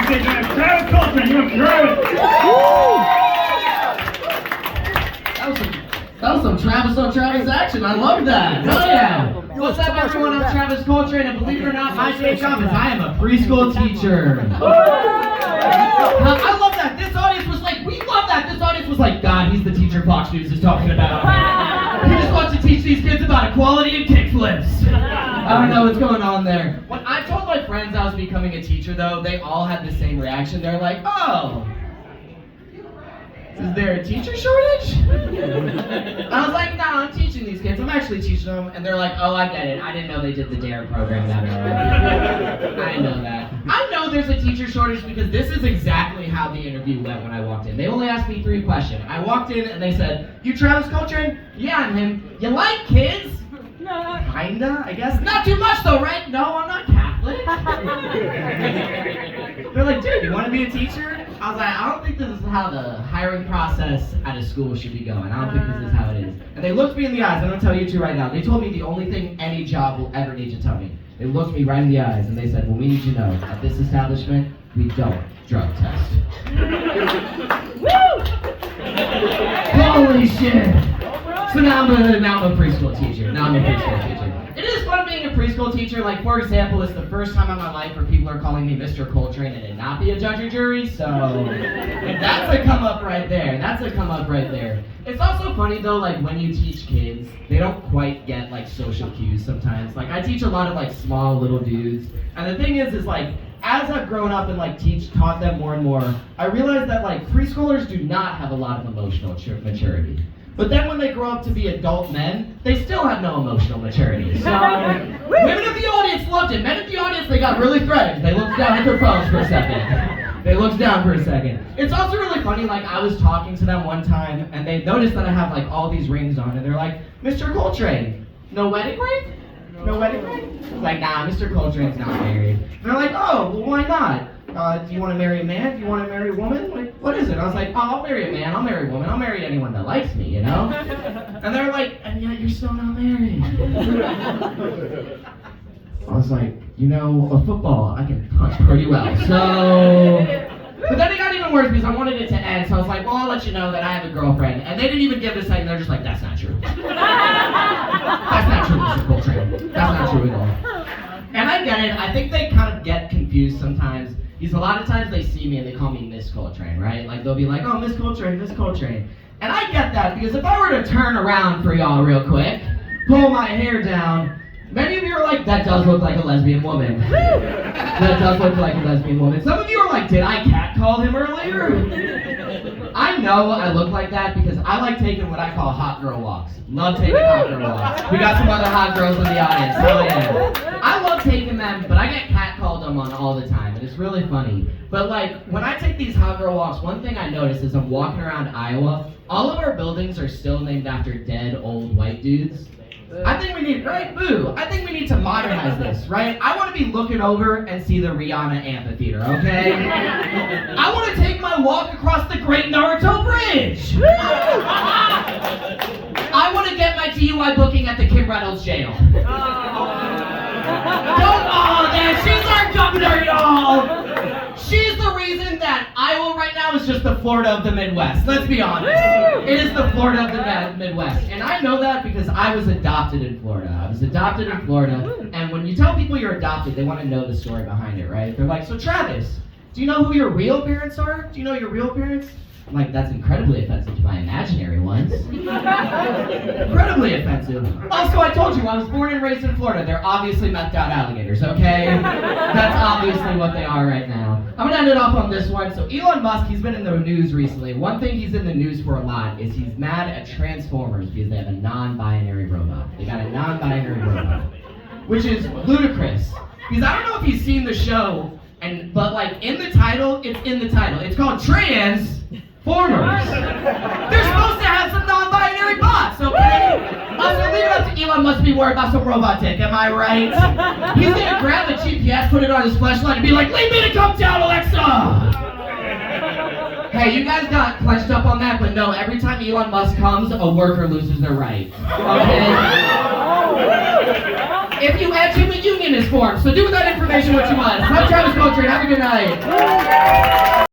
big man. Travis Coltrain, you have Travis. That was some Travis on Travis action. I love that. Hell yeah. What's up, everyone? I'm Travis Coltrain, and believe it or not, my day job is I am a preschool teacher. I love that. This audience was like, we love that. This audience was like, God, he's the teacher Fox News is talking about. He just wants to teach these kids about equality and kickflips. I don't know what's going on there. When I told my friends I was becoming a teacher, though, they all had the same reaction. They're like, oh, is there a teacher shortage? I was like, no, I'm teaching these kids. I'm actually teaching them. And they're like, oh, I get it. I didn't know they did the DARE program that early. I didn't know that. I know there's a teacher shortage because this is exactly how the interview went when I walked in. They only asked me 3 questions. I walked in and they said, you Travis Coltrain? Yeah, I'm him. You like kids? Kinda, I guess. Not too much though, right? No, I'm not Catholic. They're like, dude, you want to be a teacher? I was like, I don't think this is how the hiring process at a school should be going. I don't think this is how it is. And they looked me in the eyes. I'm going to tell you two right now. They told me the only thing any job will ever need to tell me. They looked me right in the eyes and they said, well, we need to know, at this establishment, we don't drug test. Woo! Holy shit! So now I'm a preschool teacher. It is fun being a preschool teacher. Like, for example, it's the first time in my life where people are calling me Mr. Coltrain and it not be a judge or jury, so that's a come up right there. It's also funny though, like when you teach kids, they don't quite get like social cues sometimes. Like I teach a lot of like small little dudes, and the thing is like, as I've grown up and like taught them more and more, I realized that like preschoolers do not have a lot of emotional maturity. But then when they grow up to be adult men, they still have no emotional maturity. So women of the audience loved it. Men of the audience, they got really threatened. They looked down at their phones for a second. It's also really funny, like I was talking to them one time and they noticed that I have like all these rings on and they're like, Mr. Coltrain, no wedding ring? No wedding ring? I was like, nah, Mr. Coltrain's not married. And they're like, oh, well why not? Do you want to marry a man? Do you want to marry a woman? Like, what is it? I was like, oh, I'll marry a man, I'll marry a woman, I'll marry anyone that likes me, you know? And they're like, and yet you're still not married. I was like, you know, a football, I can punch pretty well, so... But then it got even worse because I wanted it to end, so I was like, well, I'll let you know that I have a girlfriend. And they didn't even give it a second, they're just like, that's not true. That's not true, Mr. Coltrain. That's not true at all. And I get it, I think they kind of get confused sometimes. Because a lot of times they see me and they call me Miss Coltrain, right? Like they'll be like, oh, Miss Coltrain. And I get that because if I were to turn around for y'all real quick, pull my hair down, many of you are like, that does look like a lesbian woman. Some of you are like, did I catcall him earlier? I know I look like that because I like taking what I call hot girl walks. Love taking hot girl walks. We got some other hot girls in the audience. Hell yeah. I love taking them, but I get catcalled them on all the time, and it's really funny. But like, when I take these hot girl walks, one thing I notice is I'm walking around Iowa, all of our buildings are still named after dead old white dudes. I think we need to modernize this, right? I want to be looking over and see the Rihanna Amphitheater, okay? I want to take my walk across the Great Naruto Bridge. I want to get my DUI booking at the Kim Reynolds jail. She's our governor, y'all! She's the reason that Iowa right now is just the Florida of the Midwest. Let's be honest. It is the Florida of the Midwest. And I know that because I was adopted in Florida. And when you tell people you're adopted, they want to know the story behind it, right? They're like, so Travis, do you know who your real parents are? Do you know your real parents? I'm like, that's incredibly offensive to my imaginary ones. Incredibly offensive. Also, I told you, I was born and raised in Florida. They're obviously methed out alligators, okay? That's obviously what they are right now. I'm gonna end it off on this one. So Elon Musk, he's been in the news recently. One thing he's in the news for a lot is he's mad at Transformers because they have a non-binary robot. They got a non-binary robot, which is ludicrous. Because I don't know if you've seen the show, but like in the title, it's called Transformers. They're supposed to have some non-binary bots, okay? Also, leave it up to Elon Musk to be worried about some robot dick, am I right? He's gonna grab a GPS, put it on his flashlight, and be like, leave me to come down, Alexa! Hey, you guys got clenched up on that, but no, every time Elon Musk comes, a worker loses their right. Okay? If you enter him, a union is formed. So do with that information what you want. I'm Travis Coltrain. Have a good night.